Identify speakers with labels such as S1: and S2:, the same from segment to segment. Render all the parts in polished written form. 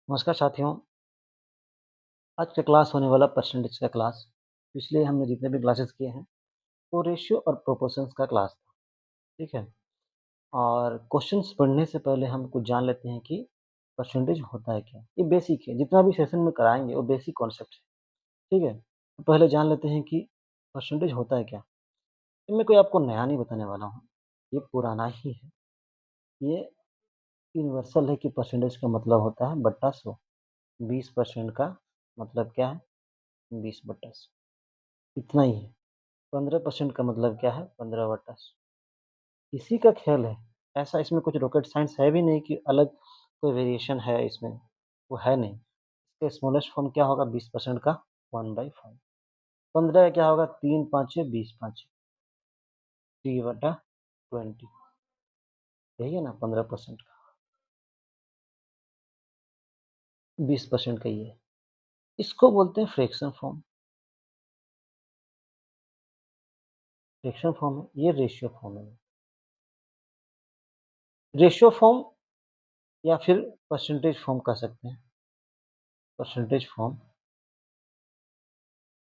S1: नमस्कार साथियों, आज का क्लास होने वाला परसेंटेज का क्लास। पिछले हमने जितने भी क्लासेस किए हैं वो रेशियो और प्रोपोर्शंस का क्लास था, ठीक है। और क्वेश्चंस पढ़ने से पहले हम कुछ जान लेते हैं कि परसेंटेज होता है क्या। ये बेसिक है, जितना भी सेशन में कराएंगे वो बेसिक कॉन्सेप्ट है, ठीक है। तो पहले जान लेते हैं कि परसेंटेज होता है क्या। इनमें कोई आपको नया नहीं बताने वाला हूँ, ये पुराना ही है। ये यूनिवर्सल है कि परसेंटेज का मतलब होता है बट्टा 100। 20% का मतलब क्या है? 20/100, इतना ही है। 15% का मतलब क्या है? 15/100। इसी का खेल है। ऐसा इसमें कुछ रॉकेट साइंस है भी नहीं कि अलग कोई वेरिएशन है इसमें, वो है नहीं। इसका स्मॉलेस्ट फॉर्म क्या होगा? 20% का 1/5। 15 का क्या होगा? 3 5 20 5 3/20। यही है ना 15% का, 20% का ये है। इसको बोलते हैं फ्रैक्शन फॉर्म। फ्रैक्शन फॉर्म है, ये रेशियो फॉर्म है। रेशियो फॉर्म या फिर परसेंटेज फॉर्म कह सकते हैं। परसेंटेज फॉर्म,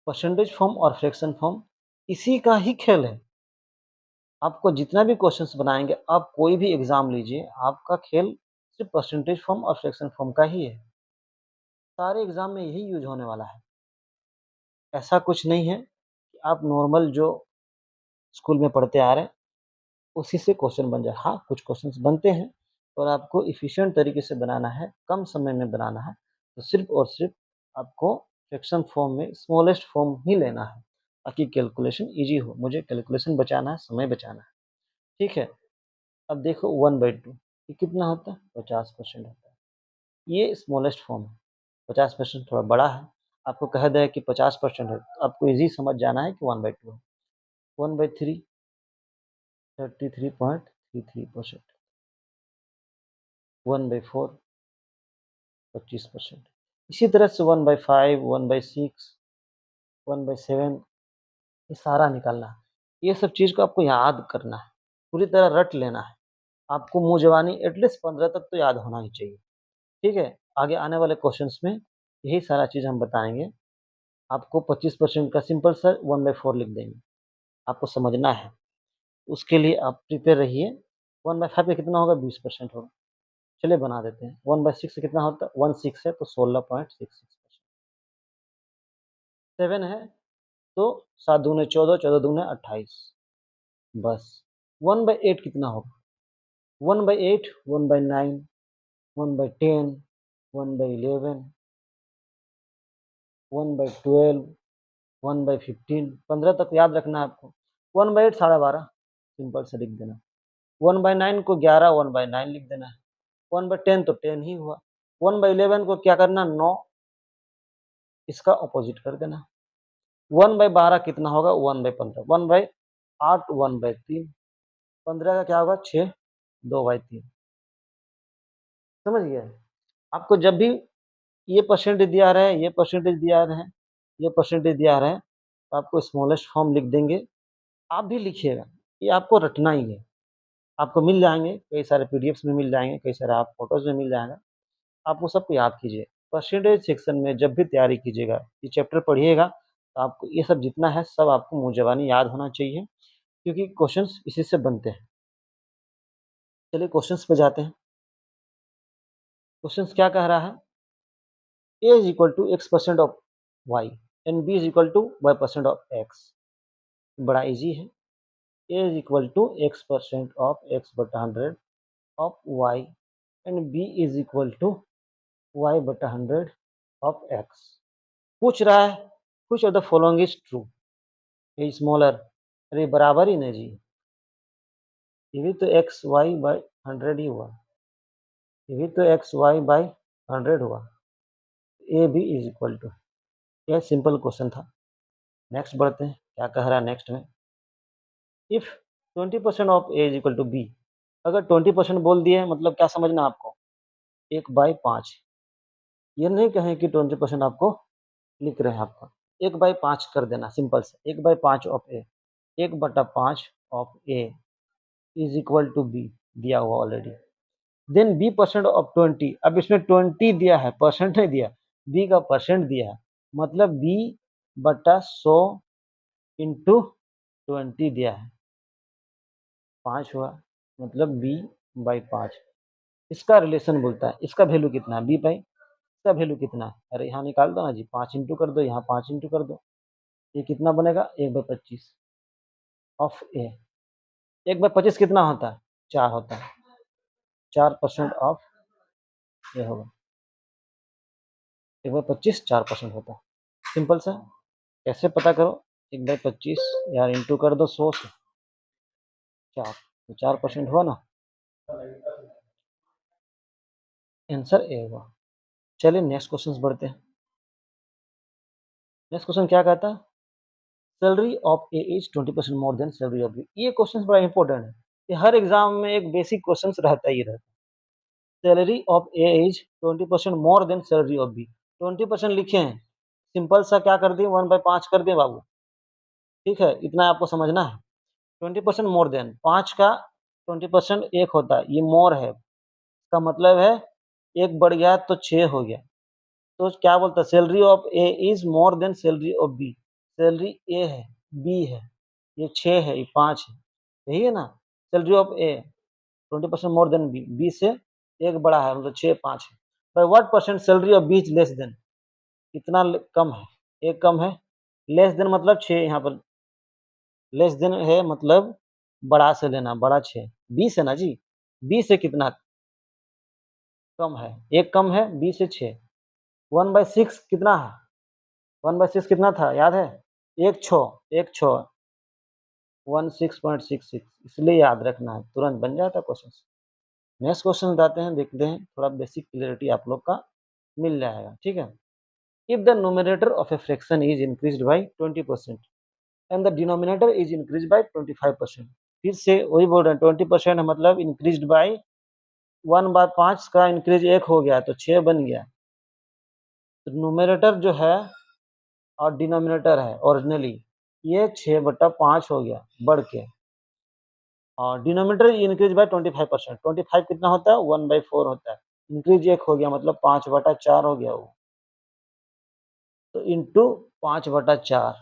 S1: परसेंटेज फॉर्म और फ्रैक्शन फॉर्म इसी का ही खेल है। आपको जितना भी क्वेश्चंस बनाएंगे, आप कोई भी एग्जाम लीजिए, आपका खेल सिर्फ परसेंटेज फॉर्म और फ्रैक्शन फॉर्म का ही है। सारे एग्जाम में यही यूज होने वाला है। ऐसा कुछ नहीं है कि आप नॉर्मल जो स्कूल में पढ़ते आ रहे हैं उसी से क्वेश्चन बन जाए। हाँ, कुछ क्वेश्चंस बनते हैं और आपको इफिशिएंट तरीके से बनाना है, कम समय में बनाना है, तो सिर्फ और सिर्फ आपको फ्रैक्शन फॉर्म में स्मॉलेस्ट फॉर्म ही लेना है ताकि कैलकुलेशन ईजी हो। मुझे कैलकुलेशन बचाना है, समय बचाना है, ठीक है। अब देखो 1/2 ये कितना होता है? 50% होता है। ये स्मॉलेस्ट फॉर्म है। 50% थोड़ा बड़ा है। आपको कह दिया कि 50% है, तो आपको इजी समझ जाना है कि 1/2 है। 1/3 33.33%। 1/4 25%। इसी तरह से 1/5 1/6 1/7 ये सारा निकालना है। ये सब चीज़ को आपको याद करना है, पूरी तरह रट लेना है। आपको मुँह ज़बानी एटलीस्ट 15 तक तो याद होना ही चाहिए, ठीक है। आगे आने वाले क्वेश्चंस में यही सारा चीज़ हम बताएँगे। आपको 25% का सिंपल सा 1/4 लिख देंगे, आपको समझना है। उसके लिए आप प्रिपेयर रहिए। 1/5 का कितना होगा? 20% होगा। चलिए बना देते हैं। 1/6 का कितना होता है? 1/6 है तो 16.66%। 7 है तो 7 दूने 14, 14 दूने 28। बस 1/8 कितना होगा? 1/8 1/9 1/10 1/11 1/12 1/15। 15 तक याद रखना है आपको। 1/8 12.5 सिंपल से लिख देना। 1/9 को 11 1/9 लिख देना है। 1/10 तो 10 ही हुआ। 1/11 को क्या करना? 9, इसका ऑपोजिट कर देना। 1/12 कितना होगा? 1/15। 1/8 1/3। 15 का क्या होगा? 6 2/3। समझ गए? आपको जब भी ये परसेंटेज दिया रहे हैं, ये परसेंटेज दिया रहे हैं, ये परसेंटेज दिया रहे हैं, तो आपको स्मॉलेस्ट फॉर्म लिख देंगे। आप भी लिखिएगा, ये आपको रटना ही है। आपको मिल जाएँगे, कई सारे पीडीएफ्स में मिल जाएँगे, कई सारे आप फ़ोटोज़ में मिल जाएगा। आप वो सबको याद कीजिए। परसेंटेज सेक्शन में जब भी तैयारी कीजिएगा, ये चैप्टर पढ़िएगा, तो आपको ये सब जितना है सब आपको मुँह ज़बानी याद होना चाहिए, क्योंकि क्वेश्चंस इसी से बनते हैं। चलिए क्वेश्चंस पे जाते हैं। क्वेश्चंस क्या कह रहा है? A is equal to x% of y and B is equal to y% of x। बड़ा ईज़ी है। A is equal to x% of x/100 of y and B is equal to y/100 of x। पूछ रहा है which of the following is true? ये smaller, अरे बराबर ही नहीं जी, ये भी तो x/y/100 ही हुआ, ये भी तो x/y/100 हुआ। A B is equal to, यह सिंपल क्वेश्चन था। नेक्स्ट बढ़ते हैं, क्या कह रहा है नेक्स्ट में? If 20% of A is equal to B. अगर 20% बोल दिए मतलब क्या समझना आपको? 1/5। ये नहीं कहें कि 20% आपको लिख रहे हैं, आपको 1/5 कर देना सिंपल से। 1/5 of A, 1/5 of A is equal to B दिया हुआ already. Then B percent of 20। अब इसमें 20 दिया है, परसेंट नहीं दिया, बी का परसेंट दिया है, मतलब बी बटा 100 इंटू 20 दिया है, 5 हुआ, मतलब बी बाई 5। इसका रिलेशन बोलता है, इसका वैल्यू कितना है, बी बाई, इसका वैल्यू कितना है, अरे यहाँ निकाल दो ना जी, 5 इंटू कर दो, यहाँ 5 इंटू कर दो, ये कितना बनेगा 1/25 ऑफ ए। 1/25 कितना होता है, 4 होता है, 4% ऑफ ए होगा, 1/25 4% होता है, सिंपल सा। कैसे पता करो, 1/25 यार इंटू कर दो 100 से 4, तो 4% हुआ ना, आंसर ए हुआ। चलिए नेक्स्ट क्वेश्चन बढ़ते हैं। नेक्स्ट क्वेश्चन क्या कहता है, salary of A is 20% more than salary of B. ये क्वेश्चन बड़ा इंपॉर्टेंट है, ये हर एग्जाम में एक बेसिक क्वेश्चन रहता ही रहता है। Salary of A is 20% more than salary of B. 20% लिखे हैं, सिंपल सा क्या कर दिए, 1/5 कर दिए बाबू, ठीक है, इतना आपको समझना है। 20% मोर देन, 5 का 20% एक होता है, ये मोर है, इसका मतलब है एक बढ़ गया तो 6 हो गया, तो क्या बोलता है, salary of A is more than salary of B. Salary A है, बी है, ये 6 है, ये 5 है, यही है ना। Salary of A 20% more than B, B से एक बड़ा है, मतलब 6 5 है। By what percent salary of B is less than, कितना कम है, एक कम है, लेस देन मतलब 6, यहाँ पर लेस देन है मतलब बड़ा से लेना, बड़ा 6, 20 है ना जी, 20 से कितना कम है, एक कम है, 20 से 6। 1/6 कितना है, 1/6 कितना था याद है, एक छो, एक छो 16.66, इसलिए याद रखना है, तुरंत बन जाता क्वेश्चन। नेक्स्ट क्वेश्चन बताते हैं, देखते हैं, थोड़ा बेसिक क्लियरिटी आप लोग का मिल जाएगा, ठीक है। If the numerator of a fraction is increased by 20% and the denominator is increase bye 25%। फिर से वही बोल रहे हैं, 20% मतलब इंक्रीज्ड बाय 1/5 का इंक्रीज 1 हो गया तो 6 बन गया, तो न्यूमरेटर जो है और डिनोमिनेटर है ओरिजिनली, ये 6/5 हो गया बढ़ के, और डिनोमिनेटर इंक्रीज बाय 25%, 25 कितना होता है 1/4 होता है, इंक्रीज 1 हो गया मतलब 5/4 हो गया वो, तो इंटू 5/4,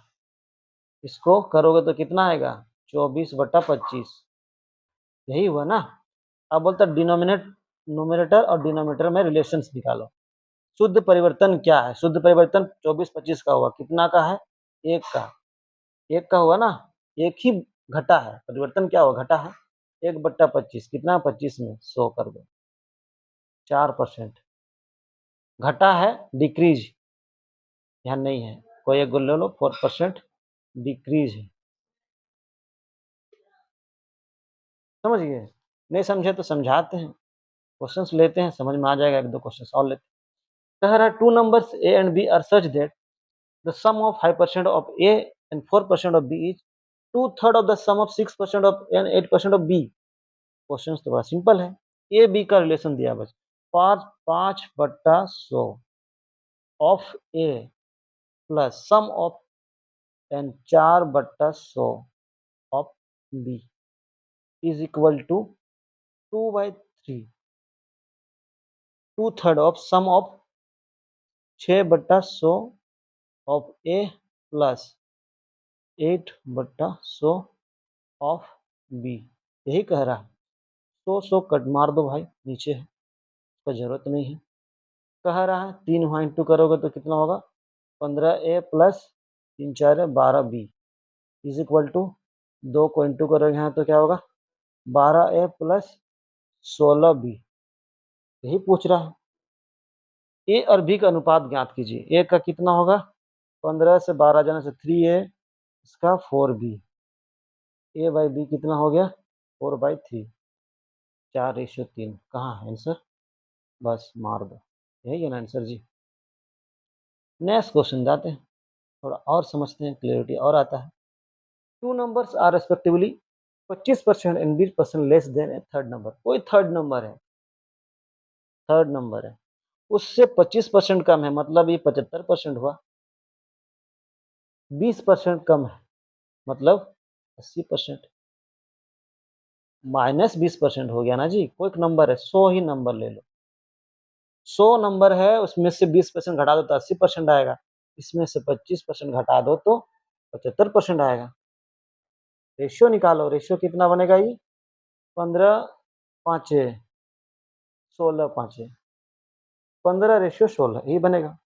S1: इसको करोगे तो कितना आएगा 24/25, यही हुआ ना। अब बोलता न्यूमरेटर और डिनोमिनेटर में रिलेशंस निकालो। शुद्ध परिवर्तन क्या है, शुद्ध परिवर्तन 24/25 का हुआ, कितना का है, एक का, एक का हुआ ना, एक ही घटा है, परिवर्तन क्या हुआ, घटा है, 1/25 कितना 25 में 100 कर दो, 4% घटा है, डिक्रीज यहाँ नहीं है, कोई एक गोल ले लो, 4% डिक्रीज है, समझ गए, नहीं समझे तो समझाते हैं, क्वेश्चंस लेते हैं, समझ में आ जाएगा, एक दो क्वेश्चंस और लेते हैं। कह रहा है two numbers A and B are such that the sum of 5% of A and 4% of B is 2/3 of the sum of 6% of and 8% of B. Question तो बड़ा सिंपल है, ए बी का रिलेशन दिया बस, 5/100 of A plus sum of and 4/100 of B is equal to 2/3, 2/3 of sum of 6/100 of A plus 8/100 of B, यही कह रहा है। 100 कट मार दो भाई, नीचे है, उसका जरूरत नहीं है। कह रहा है 3 वहाँ इंटू करोगे तो कितना होगा, 15a plus 3 4 12b is equal to, 2 को इंटू करोगे यहाँ तो क्या होगा 12a प्लस 16b, यही पूछ रहा है। ए और बी का अनुपात ज्ञात कीजिए, ए का कितना होगा, 15 से 12 जाने से 3a, इसका 4b, ए बाई बी कितना हो गया 4/3, 4:3, कहाँ है आंसर, बस मार दो, यही है ना आंसर जी। नेक्स्ट क्वेश्चन जाते हैं, थोड़ा और समझते हैं, क्लियरिटी और आता है। Two numbers are respectively 25% and 20% less than a third number. कोई थर्ड नंबर है, थर्ड नंबर है, उससे 25% कम है, मतलब ये 75% हुआ, 20% कम है मतलब 80%, -20% हो गया ना जी, कोई एक नंबर है, 100 ही नंबर ले लो। 100 नंबर है, उसमें से 20% घटा दो तो 80% आएगा। इसमें से 25% घटा दो तो 75% आएगा। रेशियो निकालो, रेशियो कितना बनेगा ये? 15 पाँचे 16 पाँचे 15:16 यही बनेगा।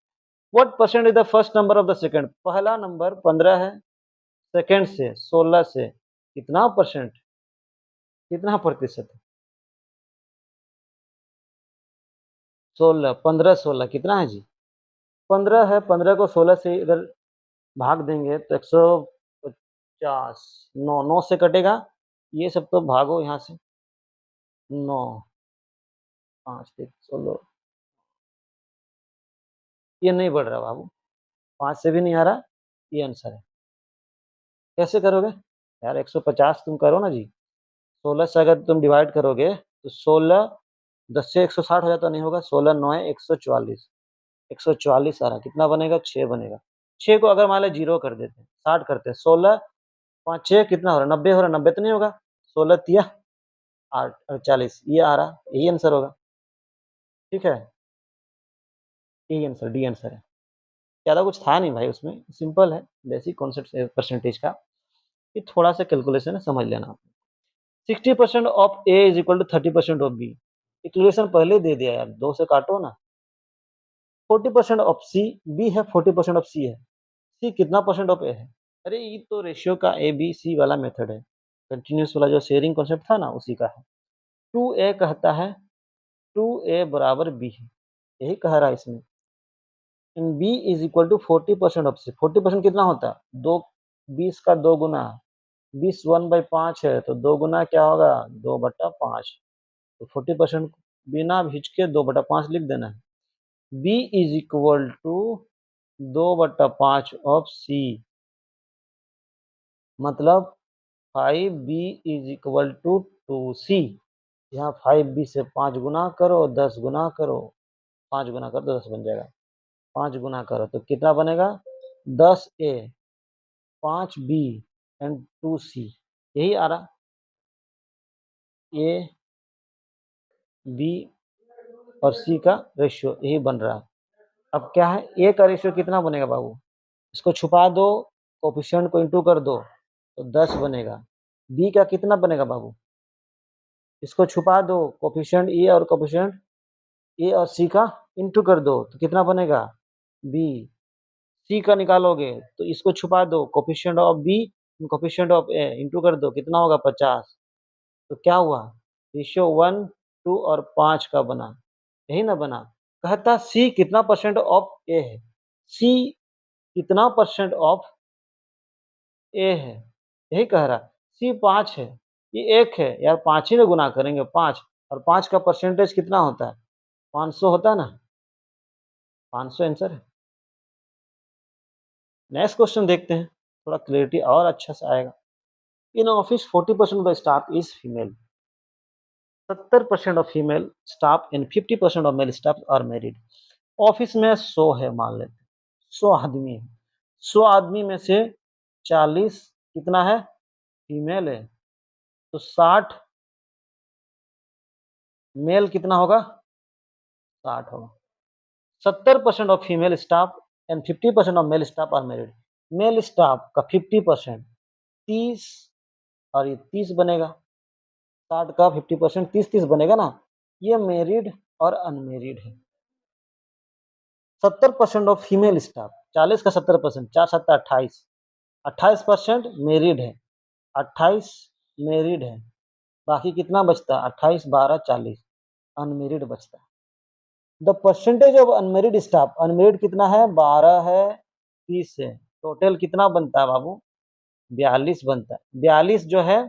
S1: What percent is the first number of the second? पहला नंबर 15 है, सेकंड से 16 से कितना परसेंट, कितना प्रतिशत है? 16, 15, 16 कितना है जी? 15 है, 15 को 16 से इधर भाग देंगे तो 150, 9, 9 से कटेगा, ये सब तो भागो यहाँ से, 9, 5, 16, ये नहीं बढ़ रहा बाबू, 5 से भी नहीं आ रहा, ये आंसर है। कैसे करोगे? यार 150 तुम करो ना जी, 16 से अगर तुम डिवाइड करोगे तो 16, 10 से 160 हो जाता, नहीं होगा, 16 9 144, 144 आ रहा, कितना बनेगा? 6 बनेगा। 6 को अगर मान लो 0 कर देते हैं, 60 करते हैं, 16 5 6 कितना हो रहा है? 90 हो रहा है, 90 तो नहीं होगा, 16 तिया 8 48, ये आ रहा, यही आंसर होगा। ठीक है, यही आंसर, डी आंसर है। ज़्यादा कुछ था नहीं भाई उसमें, सिंपल है, बेसिक कॉन्सेप्ट है परसेंटेज का, ये थोड़ा सा कैलकुलेशन है, समझ लेना आप। 60% of A is equal to 30% of B, equation पहले दे दिया यार, 2 से काटो ना। 40% ऑफ सी, बी है, 40% ऑफ सी है, सी कितना परसेंट ऑफ ए है? अरे ये तो रेशियो का ए बी सी वाला मेथड है, कंटिन्यूस वाला जो शेयरिंग कॉन्सेप्ट था ना, उसी का है। 2a कहता है 2a बराबर b है, यही कह रहा है इसमें। In b is equal to 40% of C, 40% कितना होता है? 2, 20 का 2 गुना, 20 1/5 है, तो 2 गुना क्या होगा? 2/5, तो 40% बिना हिचके 2/5 लिख देना है। b is equal to 2/5 of c, मतलब 5b is equal to 2c। यहाँ 5b से 5 गुना करो, 10 गुना करो, 5 गुना करो तो 10 बन जाएगा, 5 गुना करो तो कितना बनेगा? 10a, 5b एंड 2c, यही आ रहा, a b और c का रेशियो यही बन रहा। अब क्या है, a का रेशियो कितना बनेगा बाबू? इसको छुपा दो, कोफिशिएंट को इंटू कर दो तो 10 बनेगा। b का कितना बनेगा बाबू? इसको छुपा दो, कोफिशिएंट ए और कोफिशिएंट ए और सी का इंटू कर दो तो कितना बनेगा? b। सी का निकालोगे तो इसको छुपा दो, coefficient of B coefficient of A into कर दो, कितना होगा? 50। तो क्या हुआ? रेशियो 1 2 और 5 का बना, यही ना बना। कहता सी कितना परसेंट ऑफ ए है, सी कितना परसेंट ऑफ ए है, यही कह रहा। सी 5 है, ये 1 है यार, 5 ही में गुना करेंगे, 5 और 5 का परसेंटेज कितना होता है? 500 होता है ना, 500 आंसर है। नेक्स्ट क्वेश्चन देखते हैं, थोड़ा क्लियरिटी और अच्छा से आएगा। In office 40% of the staff is female, 70% of female staff and 50% of male staff are married. Office में 100 है मान लेते, 100 आदमी है, 100 आदमी में से 40 कितना है? फीमेल है, तो 60 मेल कितना होगा? 60 होगा। 70% of female staff and 50% of male staff are married. Male staff का 50% 30 और ये 30 बनेगा, 60 का 50% 30 बनेगा ना, ये मैरिड और अनमेरिड है। 70% ऑफ फीमेल स्टाफ, 40 का 70%, 4 7 28, 28% मैरिड है, 28 मैरिड है, बाकी कितना बचता? 28 12 40 अनमेरिड बचता। The percentage of unmarried staff, unmarried कितना है? 12 है, 30 है, टोटल कितना बनता है बाबू? 42 बनता है। 42 जो है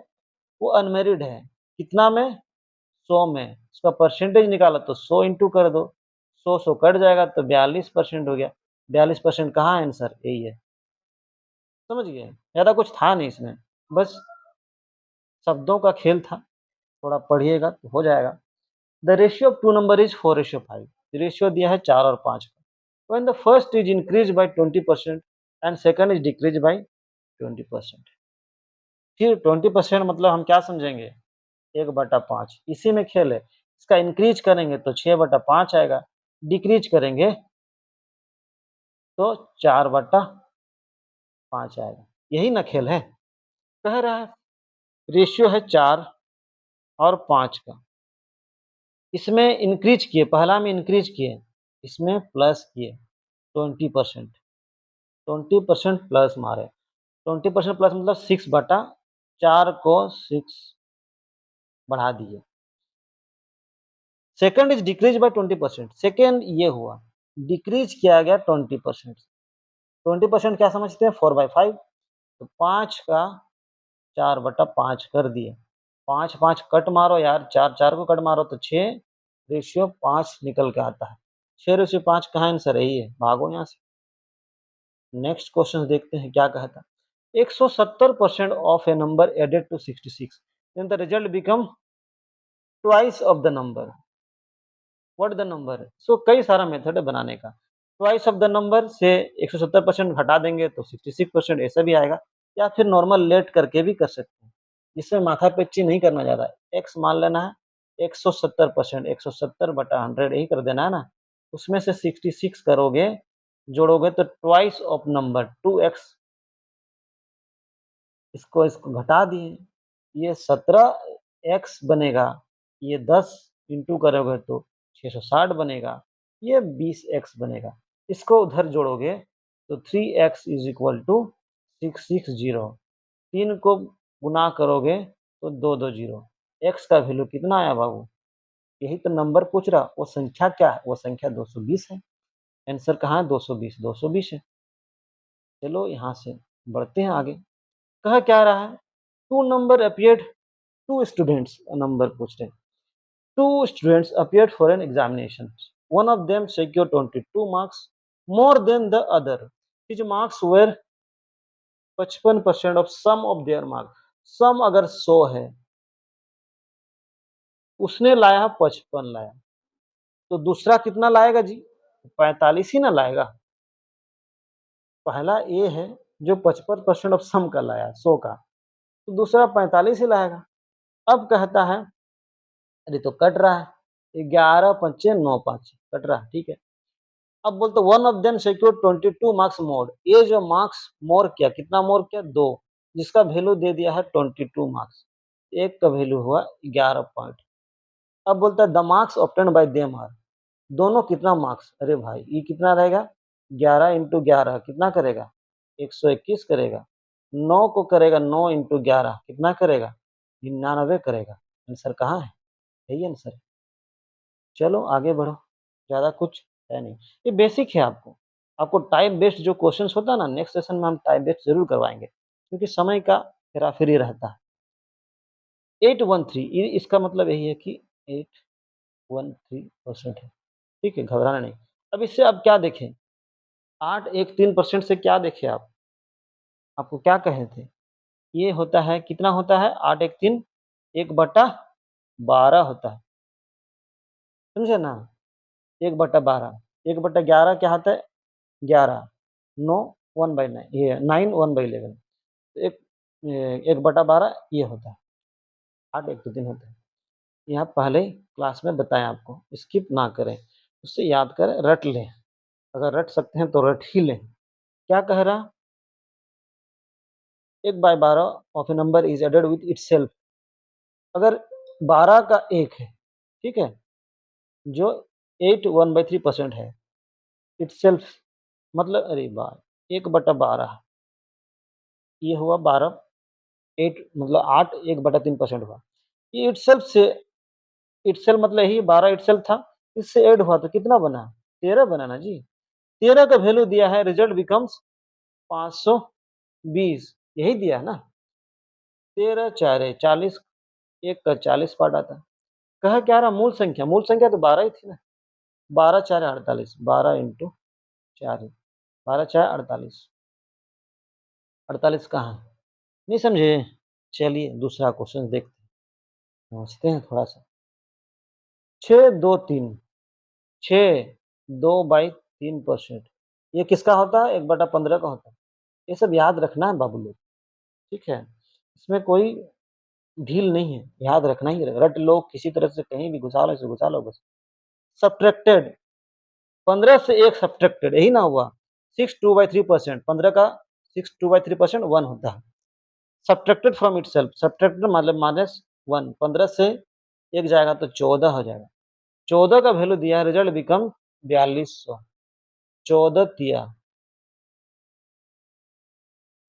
S1: वो अनमेरिड है, कितना में? 100 में। उसका परसेंटेज निकाला तो 100 इंटू कर दो, 100 कट जाएगा तो 42% हो गया। 42% कहाँ है आंसर? यही है। समझ गए? ज़्यादा कुछ था नहीं इसमें, बस शब्दों का खेल था, थोड़ा पढ़िएगा तो हो जाएगा। The ratio of two number is 4:5, ratio दिया है 4 और 5 का। When the first is increase by 20% and second is decrease by 20%। फिर 20% मतलब हम क्या समझेंगे? 1/5, इसी में खेल है। इसका इंक्रीज करेंगे तो 6/5 आएगा, डिक्रीज करेंगे तो 4/5 आएगा। यही ना खेल है। कह रहा है रेशियो है 4 और 5 का, इसमें इंक्रीज किए, पहला में इंक्रीज किए, इसमें प्लस किए 20%, 20% प्लस मारे, 20% प्लस मतलब 6/4 को 6 बढ़ा दिए। Second is decrease by 20%, second ये हुआ, डिक्रीज किया गया 20%। 20% क्या समझते हैं, 4/5, तो 5 का 4/5 कर दिए। 5 5 कट मारो यार, 4 4 को कट मारो तो 6 रेशियो 5 निकल के आता है। 6 रेशियो 5 कहाँ आंसर है, ये भागो यहाँ से। नेक्स्ट क्वेश्चन देखते हैं क्या कहता है। 170% of a number added to 66, then the result become twice of the number, what the number है। सो कई सारा मेथड है बनाने का। ट्वाइस ऑफ द नंबर से 170% घटा देंगे तो 66% ऐसा भी आएगा, या फिर नॉर्मल लेट करके भी कर सकते हैं, इसमें माथा पेची नहीं करना ज़्यादा है। एक्स मान लेना है 170%, 170/100 यही कर देना है ना, उसमें से 66 करोगे, जोड़ोगे तो ट्वाइस ऑफ नंबर 2x, इसको घटा दिए, ये 17x बनेगा, ये 10 इंटू करोगे तो 660 बनेगा, ये 20x बनेगा। इसको उधर जोड़ोगे तो 3x इज इक्वल टू 660, 3 को गुना करोगे तो 220, x का वैल्यू कितना आया बाबू, यही तो नंबर पूछ रहा, वो संख्या क्या है, वो संख्या 220 है। आंसर कहाँ है, 220, 220 है। चलो यहाँ से बढ़ते हैं आगे। कह क्या रहा है, two number appeared, two students number पूछ रहे हैं। Two students appeared for an examination. One of them secured 22 marks more than the other. His marks were 55% of sum of their marks. Sum अगर 100 है, उसने लाया 55 लाया, तो दूसरा कितना लाएगा जी, 45 ही ना लाएगा। पहला ए है जो 55% ऑफ सम का लाया 100 का, तो दूसरा 45 ही लाएगा। अब कहता है, अरे तो कट रहा है, 11 5 9 5 कट रहा है, ठीक है। अब बोलते one of them secure 22 marks more, ये जो मार्क्स मोर किया, कितना मोर किया, 2, जिसका वैल्यू दे दिया है 22 मार्क्स, एक का वैल्यू हुआ 11 पॉइंट। अब बोलता है the marks obtained by them are, दोनों कितना मार्क्स, अरे भाई ये कितना रहेगा, 11 इंटू 11 कितना करेगा, 121 करेगा, 9 को करेगा 9 इंटू 11 कितना करेगा, 99 करेगा। आंसर कहाँ है, यही आंसर। चलो आगे बढ़ो, ज़्यादा कुछ है नहीं, ये बेसिक है। आपको टाइम बेस्ड जो क्वेश्चंस होता है ना, नेक्स्ट सेशन में हम टाइम बेस्ड जरूर करवाएंगे, क्योंकि समय का हेराफेरी रहता है। 813, इसका मतलब यही है कि 813% है, ठीक है, घबराना नहीं। अब इससे आप क्या देखें, 813% से क्या देखें आप, आपको क्या कहे थे, ये होता है, कितना होता है, 813 1/12 होता है, समझे ना, 1/12, 1/11 क्या होता है, 11, 9 1/9, ये 9 1/11, एक 1/12 ये होता है, 8 1 तो 3 होता है। यहाँ पहले क्लास में बताया आपको, स्किप ना करें, उससे याद करें, रट लें, अगर रट सकते हैं तो रट ही लें। क्या कह रहा, 1/12 of a number is added with itself, अगर 12 का 1 है, ठीक है, जो 8 1/3% है, इटसेल्फ मतलब अरे बार 1/12, ये हुआ 12, 8 मतलब 8 1/3% हुआ, ये इटसेल्फ मतलब यही 12 इटसेल्फ था, इससे ऐड हुआ तो कितना बना, 13 बना ना जी, 13 का वैल्यू दिया है, रिजल्ट बिकम्स 520, यही दिया है ना, 13 4 40, एक का 40 पार्ट आता है। कह क्या रहा, मूल संख्या तो 12 ही थी ना, 12 4 48, 12 इंटू 4, 12 4 48, 48 कहाँ है, नहीं समझे। चलिए दूसरा क्वेश्चन देखते हैं, समझते हैं थोड़ा सा। 6 2 3, 6 2/3%, ये किसका होता है, 1/15 का होता है। ये सब याद रखना है बाबू लोग, ठीक है, इसमें कोई ढील नहीं है, याद रखना ही रहेगा, रट लो किसी तरह से, कहीं भी घुसा लो, इसे घुसा लो बस। सब्ट्रैक्टेड, 15 से 1 सब्ट्रैक्टेड, यही ना हुआ। 6 2/3%, 15 का 6 2/3% 1 होता है। सब्ट्रैक्टेड फ्रॉम इटसेल्फ, सब्ट्रैक्टेड मतलब -1, 15 से 1 जाएगा तो 14 हो जाएगा। 14 का वैल्यू दिया है, रिजल्ट बिकम 4200। 14 तिया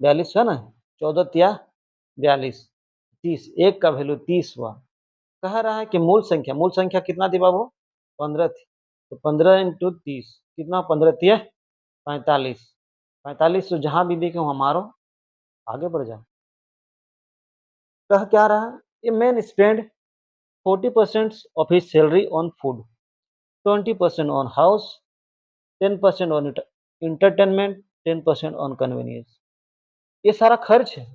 S1: 42 है ना, 14 तिया 42, 30, 1 का वैल्यू 30 हुआ। कह रहा है कि मूल संख्या कितना थी बाबू? 15 थी। तो 15 इंटू 30 कितना, 15 तिया 45, 45 तो जहां भी देखे वहां मारो, आगे बढ़ जाओ। कह क्या रहा है? A man spend 40% of his salary on food, 20% on house, 10% on entertainment, 10% on convenience. ये सारा खर्च है,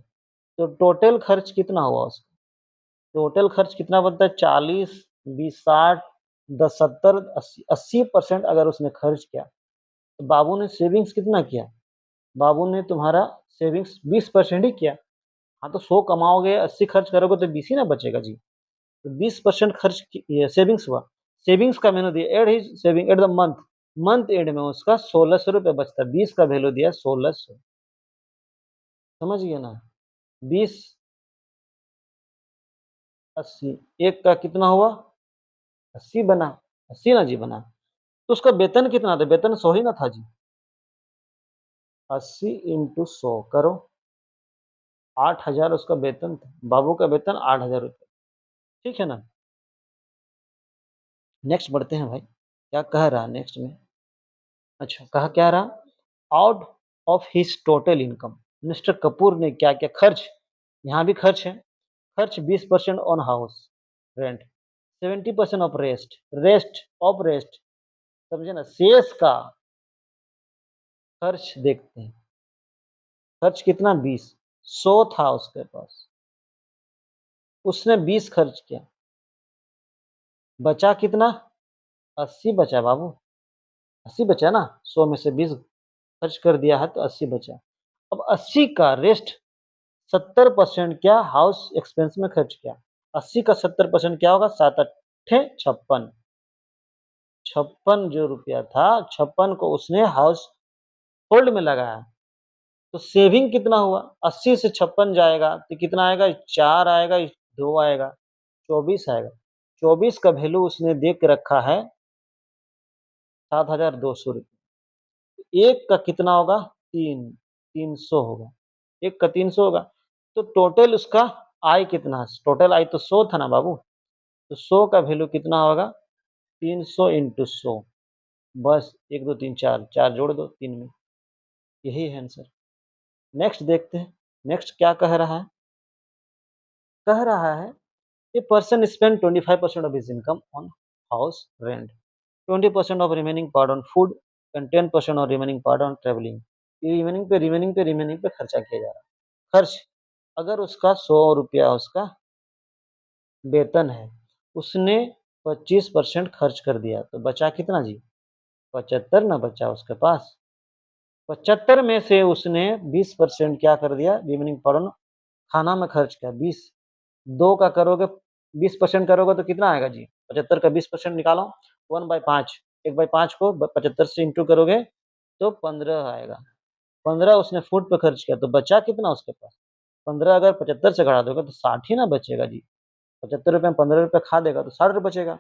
S1: तो टोटल खर्च कितना हुआ उसका? टोटल खर्च कितना बनता है? 40, 20, 60, 10, 70, 80, 80% अगर उसने खर्च किया, तो बाबू ने सेविंग्स कितना किया? बाबू ने तुम्हारा सेविंग्स 20% ही किया। हाँ, तो 100 कमाओगे, 80 खर्च करोगे तो 20 ही ना बचेगा जी। तो 20% खर्च सेविंग्स हुआ। सेविंग्स का मैंने दिया add his saving at the month, month end में उसका 1600 रुपये बचता है। 20 का वैल्यू दिया 1600, समझ गए ना? 20, 80, एक का कितना हुआ? 80 बना, 80 ना जी बना। तो उसका वेतन कितना था? वेतन 100 ही ना था जी। 80 इंटू 100 करो, 8000 उसका वेतन था। बाबू का वेतन 8000 रुपये, ठीक है ना? नेक्स्ट बढ़ते हैं भाई, क्या कह रहा है नेक्स्ट में? अच्छा, कहा क्या रहा? Out of his total income, mister Kapoor ने क्या क्या खर्च, यहाँ भी खर्च है। खर्च 20% on house rent, 70% of rest, समझे ना? शेष का खर्च देखते हैं। खर्च कितना? 20, 100 था उसके पास, उसने 20 खर्च किया, बचा कितना? 80 बचा बाबू, 80 बचा ना, 100 में से 20 खर्च कर दिया है तो 80 बचा। अब 80 का रेस्ट 70% क्या हाउस एक्सपेंस में खर्च किया। 80 का 70% क्या होगा? 7 अट्ठे 56, 56 जो रुपया था, 56 को उसने हाउस होल्ड में लगाया। तो सेविंग कितना हुआ? 80 से 56 जाएगा तो कितना आएगा? 4 आएगा, 2 आएगा, 24 आएगा। 24 का वैल्यू उसने दे के रखा है 7200 रुपये। एक का कितना होगा? 300 होगा, एक का 300 होगा। तो टोटल उसका आय कितना है? टोटल आय तो 100 था ना बाबू, तो 100 का वैल्यू कितना होगा? 300 इंटू 100, बस 1 2 3 4, 4 जोड़ दो 3 में, यही है आंसर। नेक्स्ट देखते हैं, नेक्स्ट क्या कह रहा है? कह रहा है a person spend 25% of his income on house rent, 20% of remaining part on food and 10% of remaining part on travelling. Remaining पे खर्चा किया जा रहा है। खर्च, अगर उसका 100 रुपया उसका वेतन है, उसने 25% खर्च कर दिया, तो बचा कितना जी? 75 ना बचा उसके पास। 75 में से उसने 20% क्या कर दिया? रिमेनिंग पार्ट खाना में खर्च किया 20। 2 का करोगे, 20% करोगे तो कितना आएगा जी? 75 का 20% निकालो, 1/5, 1/5 को 75 से इंटू करोगे तो 15 आएगा। 15 उसने फूड पे खर्च किया, तो बचा कितना उसके पास? 15 अगर 75 से घटा दोगे तो 60 ही ना बचेगा जी। 75 रुपये में 15 रुपये खा देगा तो 60 रुपये बचेगा।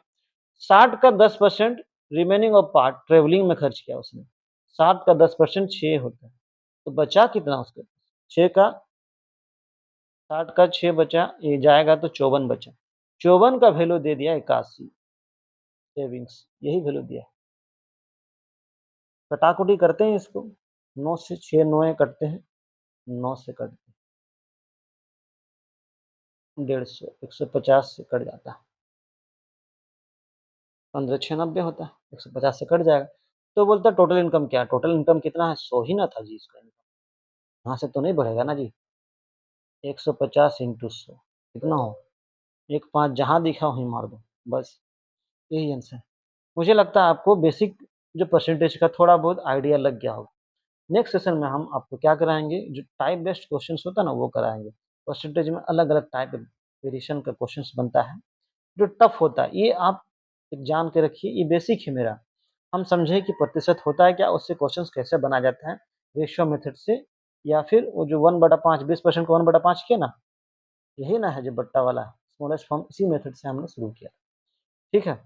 S1: 60 का 10% रिमेनिंग ऑफ पार्ट ट्रेवलिंग में खर्च किया उसने। 60 का 10% 6 होता है, तो बचा कितना उसके पास? 6 का 60 का 6 बचा, ये जाएगा तो 54 बचा। 54 का वैल्यू दे दिया 81 सेविंग्स, यही वैल्यू दिया। कटाकुटी करते हैं इसको, 9 से 6 9 कटते हैं, 9 से कटते हैं 150, 150 से कट जाता है, 15 6 90 होता है, 150 से कट जाएगा। तो बोलता है टोटल इनकम क्या है? टोटल इनकम कितना है? 100 ही ना था जी इसका इनकम, यहाँ से तो नहीं बढ़ेगा ना जी। 150 इंटू 100 कितना हो? 1 5 जहाँ दिखा वहीं मार दो, बस यही आंसर है। मुझे लगता है आपको बेसिक जो परसेंटेज का थोड़ा बहुत आइडिया लग गया होगा। नेक्स्ट सेशन में हम आपको क्या कराएंगे? जो टाइप बेस्ड क्वेश्चंस होता है ना, वो कराएंगे। परसेंटेज में अलग अलग टाइप वेरिएशन का क्वेश्चन बनता है जो टफ होता है। ये आप जान के रखिए, ये बेसिक है मेरा। हम समझें कि प्रतिशत होता है क्या, उससे क्वेश्चन कैसे बनाया जाता है, रेशियो मेथड से, या फिर वो जो 1/5 20% को 1/5 किया ना, यही ना है जो बट्टा वाला स्मॉलेस्ट फॉर्म, इसी मेथड से हमने शुरू किया। ठीक है।